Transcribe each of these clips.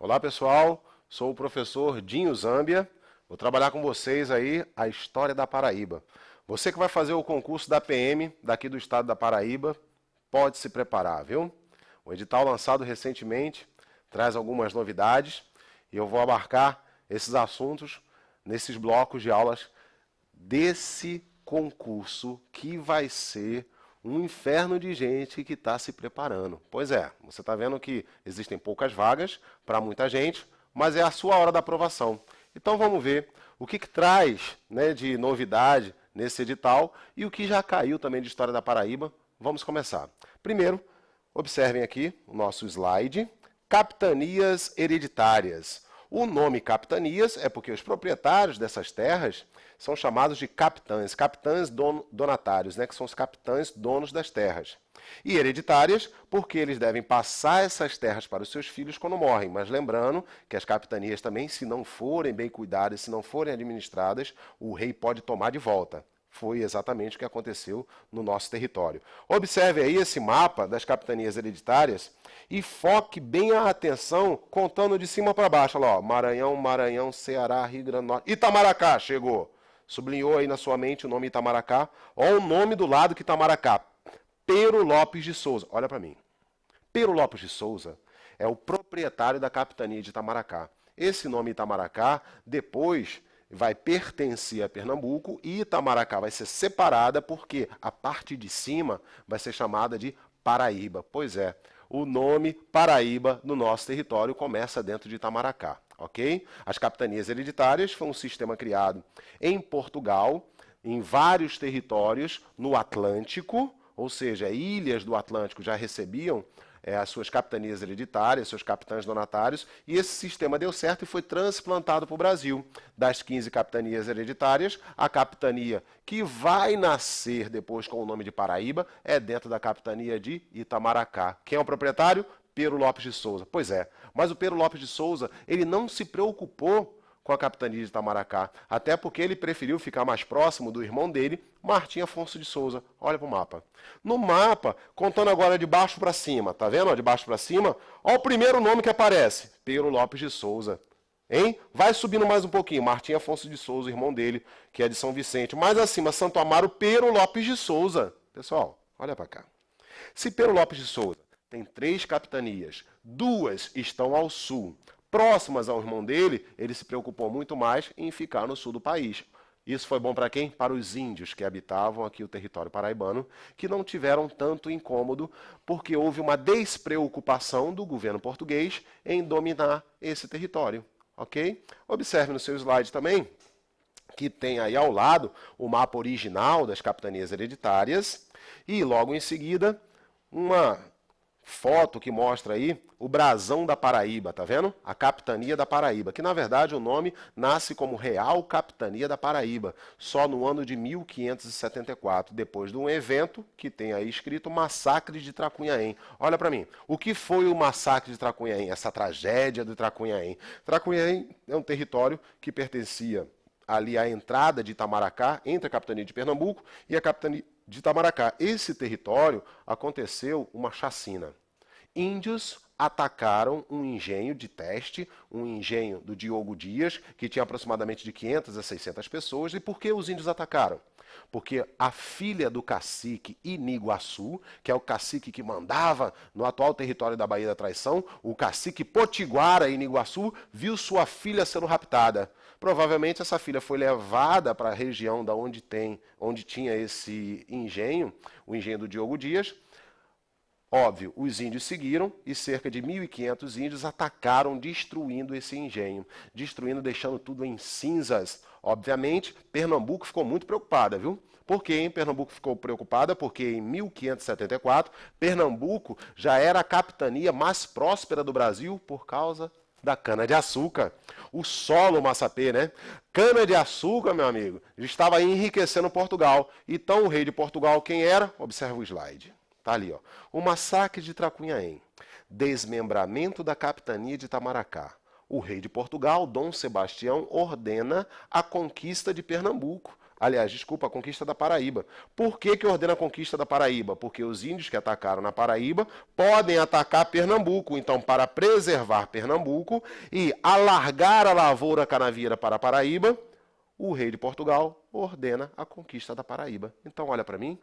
Olá pessoal, sou o professor Dinho Zambia, vou trabalhar com vocês aí a história da Paraíba. Você que vai fazer o concurso da PM daqui do estado da Paraíba, pode se preparar, viu? O edital lançado recentemente traz algumas novidades e eu vou abarcar esses assuntos nesses blocos de aulas desse concurso que vai ser um inferno de gente que está se preparando. Pois é, você está vendo que existem poucas vagas para muita gente, mas é a sua hora da aprovação. Então vamos ver o que traz, né, de novidade nesse edital e o que já caiu também de História da Paraíba. Vamos começar. Primeiro, observem aqui o nosso slide, capitanias hereditárias. O nome capitanias é porque os proprietários dessas terras são chamados de capitães, donatários, né, que são os capitães donos das terras. E hereditárias porque eles devem passar essas terras para os seus filhos quando morrem. Mas lembrando que as capitanias também, se não forem bem cuidadas, se não forem administradas, o rei pode tomar de volta. Foi exatamente o que aconteceu no nosso território. Observe aí esse mapa das capitanias hereditárias e foque bem a atenção contando de cima para baixo. Olha lá, ó, Maranhão, Ceará, Rio Grande do Norte. Itamaracá chegou. Sublinhou aí na sua mente o nome Itamaracá. Olha o nome do lado que Itamaracá. Pero Lopes de Souza. Olha para mim. Pero Lopes de Souza é o proprietário da capitania de Itamaracá. Esse nome Itamaracá, depois vai pertencer a Pernambuco e Itamaracá vai ser separada porque a parte de cima vai ser chamada de Paraíba. Pois é, o nome Paraíba no nosso território começa dentro de Itamaracá, ok? As capitanias hereditárias foi um sistema criado em Portugal, em vários territórios no Atlântico, ou seja, ilhas do Atlântico já recebiam as suas capitanias hereditárias, seus capitães donatários, e esse sistema deu certo e foi transplantado para o Brasil. Das 15 capitanias hereditárias, a capitania que vai nascer depois com o nome de Paraíba é dentro da capitania de Itamaracá. Quem é o proprietário? Pero Lopes de Souza. Pois é, mas o Pero Lopes de Souza, ele não se preocupou com a capitania de Itamaracá, até porque ele preferiu ficar mais próximo do irmão dele, Martim Afonso de Souza. Olha para o mapa. No mapa, contando agora de baixo para cima, tá vendo? De baixo para cima, olha o primeiro nome que aparece, Pero Lopes de Souza. Hein? Vai subindo mais um pouquinho, Martim Afonso de Souza, irmão dele, que é de São Vicente. Mais acima, Santo Amaro, Pero Lopes de Souza. Pessoal, olha para cá. Se Pero Lopes de Souza tem 3 capitanias, 2 estão ao sul, próximas ao irmão dele, ele se preocupou muito mais em ficar no sul do país. Isso foi bom para quem? Para os índios que habitavam aqui o território paraibano, que não tiveram tanto incômodo, porque houve uma despreocupação do governo português em dominar esse território. Ok? Observe no seu slide também que tem aí ao lado o mapa original das capitanias hereditárias e logo em seguida uma foto que mostra aí o brasão da Paraíba, tá vendo? A capitania da Paraíba, que na verdade o nome nasce como Real Capitania da Paraíba, só no ano de 1574, depois de um evento que tem aí escrito Massacre de Tracunhaém. Olha para mim, o que foi o Massacre de Tracunhaém, essa tragédia do Tracunhaém? Tracunhaém é um território que pertencia ali à entrada de Itamaracá, entre a capitania de Pernambuco e a capitania de Itamaracá. Esse território aconteceu uma chacina. Índios atacaram um engenho de teste, um engenho do Diogo Dias, que tinha aproximadamente de 500 a 600 pessoas. E por que os índios atacaram? Porque a filha do cacique Iniguaçu, que é o cacique que mandava no atual território da Baía da Traição, o cacique Potiguara Iniguaçu, viu sua filha sendo raptada. Provavelmente essa filha foi levada para a região da onde tinha esse engenho, o engenho do Diogo Dias. Óbvio, os índios seguiram e cerca de 1.500 índios atacaram, destruindo esse engenho, deixando tudo em cinzas. Obviamente, Pernambuco ficou muito preocupada, viu? Por que Pernambuco ficou preocupada? Porque em 1574, Pernambuco já era a capitania mais próspera do Brasil por causa da cana-de-açúcar. O solo massapê, né? Cana-de-açúcar, meu amigo, estava enriquecendo Portugal. Então, o rei de Portugal, quem era? Observa o slide. Está ali, ó. O massacre de Tracunhaém. Desmembramento da capitania de Itamaracá. O rei de Portugal, Dom Sebastião, ordena a conquista de Pernambuco. Aliás, desculpa, a conquista da Paraíba. Por que ordena a conquista da Paraíba? Porque os índios que atacaram na Paraíba podem atacar Pernambuco. Então, para preservar Pernambuco e alargar a lavoura canavieira para a Paraíba, o rei de Portugal ordena a conquista da Paraíba. Então, olha para mim.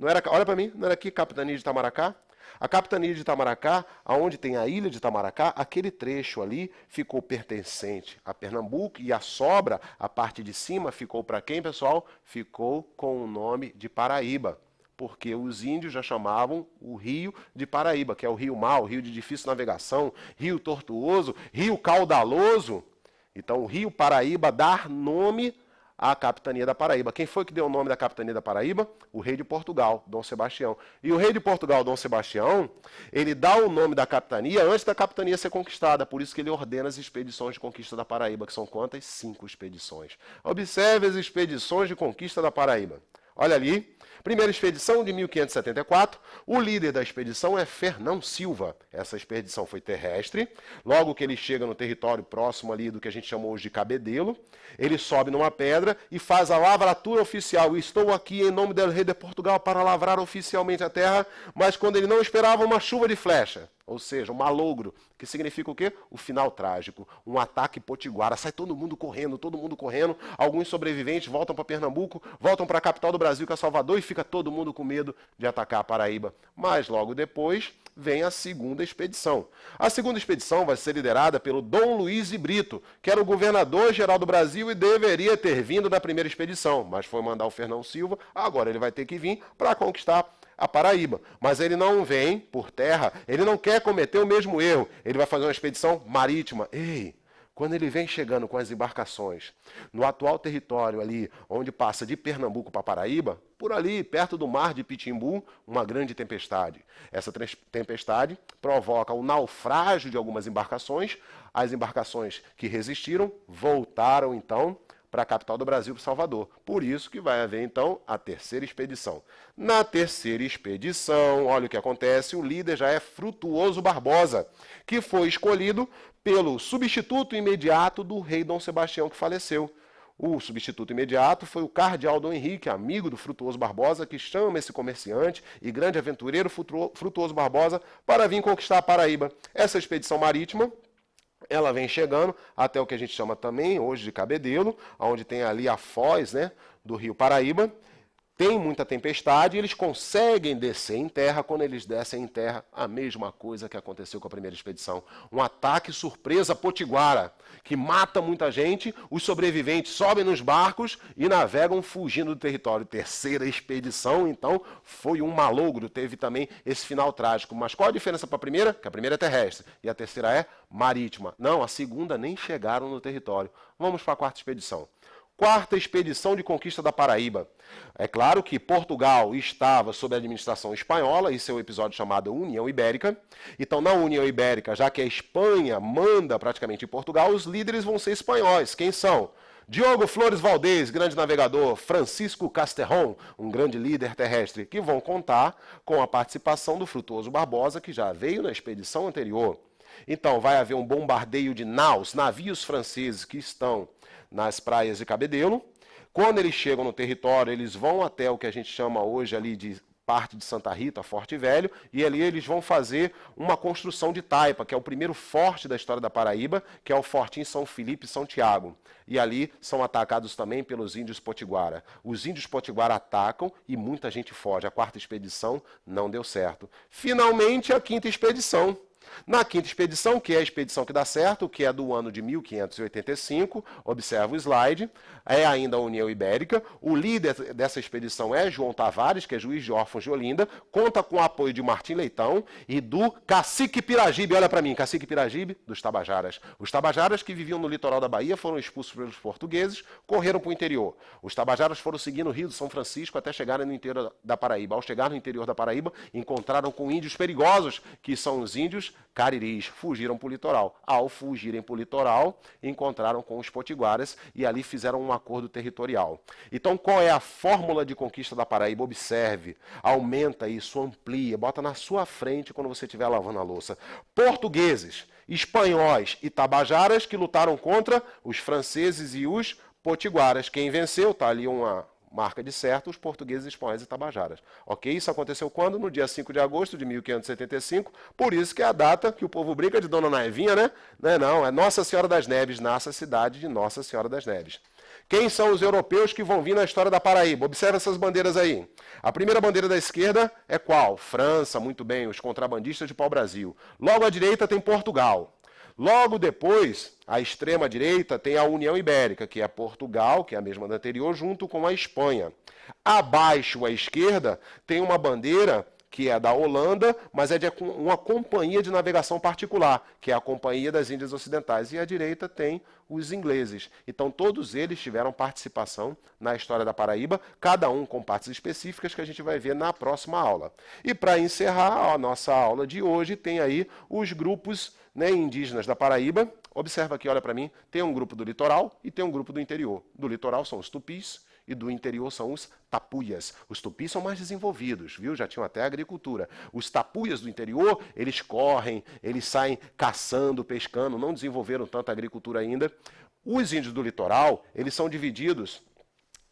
Olha para mim, não era aqui Capitania de Itamaracá? A Capitania de Itamaracá, aonde tem a ilha de Itamaracá, aquele trecho ali ficou pertencente a Pernambuco e a sobra, a parte de cima, ficou para quem, pessoal? Ficou com o nome de Paraíba, porque os índios já chamavam o rio de Paraíba, que é o rio mau, rio de difícil navegação, rio tortuoso, rio caudaloso. Então, o rio Paraíba dá nome a Capitania da Paraíba. Quem foi que deu o nome da Capitania da Paraíba? O rei de Portugal, Dom Sebastião. E o rei de Portugal, Dom Sebastião, ele dá o nome da capitania antes da capitania ser conquistada. Por isso que ele ordena as expedições de conquista da Paraíba, que são quantas? 5 expedições. Observe as expedições de conquista da Paraíba. Olha ali. Primeira expedição de 1574, o líder da expedição é Fernão Silva. Essa expedição foi terrestre. Logo que ele chega no território próximo ali do que a gente chamou hoje de Cabedelo, ele sobe numa pedra e faz a lavratura oficial. Estou aqui em nome do rei de Portugal para lavrar oficialmente a terra, mas quando ele não esperava uma chuva de flecha, ou seja, um malogro, que significa o quê? O final trágico, um ataque potiguara. Sai todo mundo correndo, alguns sobreviventes voltam para Pernambuco, voltam para a capital do Brasil, que é Salvador, e fica todo mundo com medo de atacar a Paraíba. Mas logo depois vem a segunda expedição. A segunda expedição vai ser liderada pelo Dom Luiz de Brito, que era o governador-geral do Brasil e deveria ter vindo na primeira expedição, mas foi mandar o Fernão Silva, agora ele vai ter que vir para conquistar a Paraíba. Mas ele não vem por terra, ele não quer cometer o mesmo erro, ele vai fazer uma expedição marítima. Quando ele vem chegando com as embarcações no atual território ali, onde passa de Pernambuco para Paraíba, por ali, perto do mar de Pitimbu, uma grande tempestade. Essa tempestade provoca o naufrágio de algumas embarcações. As embarcações que resistiram voltaram, então, para a capital do Brasil, para Salvador. Por isso que vai haver, então, a terceira expedição. Na terceira expedição, olha o que acontece, o líder já é Frutuoso Barbosa, que foi escolhido pelo substituto imediato do rei Dom Sebastião, que faleceu. O substituto imediato foi o cardeal Dom Henrique, amigo do Frutuoso Barbosa, que chama esse comerciante e grande aventureiro Frutuoso Barbosa para vir conquistar a Paraíba. Essa expedição marítima, ela vem chegando até o que a gente chama também hoje de Cabedelo, onde tem ali a foz, né, do rio Paraíba. Tem muita tempestade e eles conseguem descer em terra. Quando eles descem em terra, a mesma coisa que aconteceu com a primeira expedição. Um ataque surpresa potiguara, que mata muita gente, os sobreviventes sobem nos barcos e navegam fugindo do território. Terceira expedição, então, foi um malogro, teve também esse final trágico. Mas qual a diferença para a primeira? Que a primeira é terrestre e a terceira é marítima. Não, a segunda nem chegaram no território. Vamos para a quarta expedição. Quarta expedição de conquista da Paraíba. É claro que Portugal estava sob a administração espanhola, isso é o episódio chamado União Ibérica. Então, na União Ibérica, já que a Espanha manda praticamente em Portugal, os líderes vão ser espanhóis. Quem são? Diogo Flores Valdez, grande navegador, Francisco Casterron, um grande líder terrestre, que vão contar com a participação do Frutuoso Barbosa, que já veio na expedição anterior. Então, vai haver um bombardeio de naus, navios franceses que estão nas praias de Cabedelo. Quando eles chegam no território, eles vão até o que a gente chama hoje ali de parte de Santa Rita, Forte Velho, e ali eles vão fazer uma construção de taipa, que é o primeiro forte da história da Paraíba, que é o Fortinho São Felipe e São Tiago. E ali são atacados também pelos índios potiguara. Os índios potiguara atacam e muita gente foge. A quarta expedição não deu certo. Finalmente, a quinta expedição. Na quinta expedição, que é a expedição que dá certo, que é do ano de 1585, observa o slide, é ainda a União Ibérica. O líder dessa expedição é João Tavares, que é juiz de órfãos de Olinda, conta com o apoio de Martim Leitão e do Cacique Piragibe, olha para mim, Cacique Piragibe, dos Tabajaras. Os Tabajaras que viviam no litoral da Bahia foram expulsos pelos portugueses, correram para o interior. Os Tabajaras foram seguindo o Rio de São Francisco até chegarem no interior da Paraíba. Ao chegar no interior da Paraíba, encontraram com índios perigosos, que são os índios cariris, fugiram para o litoral. Ao fugirem para o litoral, encontraram com os potiguaras e ali fizeram um acordo territorial. Então, qual é a fórmula de conquista da Paraíba? Observe, aumenta isso, amplia, bota na sua frente quando você estiver lavando a louça. Portugueses, espanhóis e tabajaras que lutaram contra os franceses e os potiguaras. Quem venceu? Está ali uma marca de certo os portugueses, espanhóis e tabajaras. Ok? Isso aconteceu quando? No dia 5 de agosto de 1575, por isso que é a data que o povo brinca de Dona Nevinha, né? Não, é Nossa Senhora das Neves, nasce a cidade de Nossa Senhora das Neves. Quem são os europeus que vão vir na história da Paraíba? Observe essas bandeiras aí. A primeira bandeira da esquerda é qual? França, muito bem, os contrabandistas de pau-brasil. Logo à direita tem Portugal. Logo depois, à extrema-direita, tem a União Ibérica, que é Portugal, que é a mesma da anterior, junto com a Espanha. Abaixo, à esquerda, tem uma bandeira que é da Holanda, mas é de uma companhia de navegação particular, que é a Companhia das Índias Ocidentais. E à direita tem os ingleses. Então, todos eles tiveram participação na história da Paraíba, cada um com partes específicas que a gente vai ver na próxima aula. E para encerrar a nossa aula de hoje, tem aí os grupos, né, indígenas da Paraíba. Observa aqui, olha para mim, tem um grupo do litoral e tem um grupo do interior. Do litoral são os tupis, e do interior são os tapuias. Os tupis são mais desenvolvidos, viu? Já tinham até agricultura. Os tapuias do interior, eles correm, eles saem caçando, pescando, não desenvolveram tanta agricultura ainda. Os índios do litoral, eles são divididos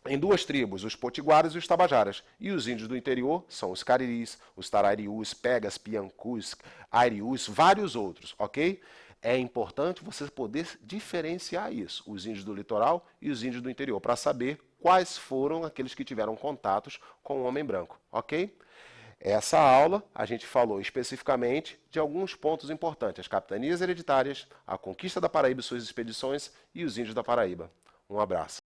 em duas tribos, os potiguaras e os tabajaras. E os índios do interior são os cariris, os tararius, pegas, piancus, arius, vários outros, ok? É importante você poder diferenciar isso, os índios do litoral e os índios do interior, para saber quais foram aqueles que tiveram contatos com o homem branco, ok? Essa aula a gente falou especificamente de alguns pontos importantes, as capitanias hereditárias, a conquista da Paraíba e suas expedições e os índios da Paraíba. Um abraço.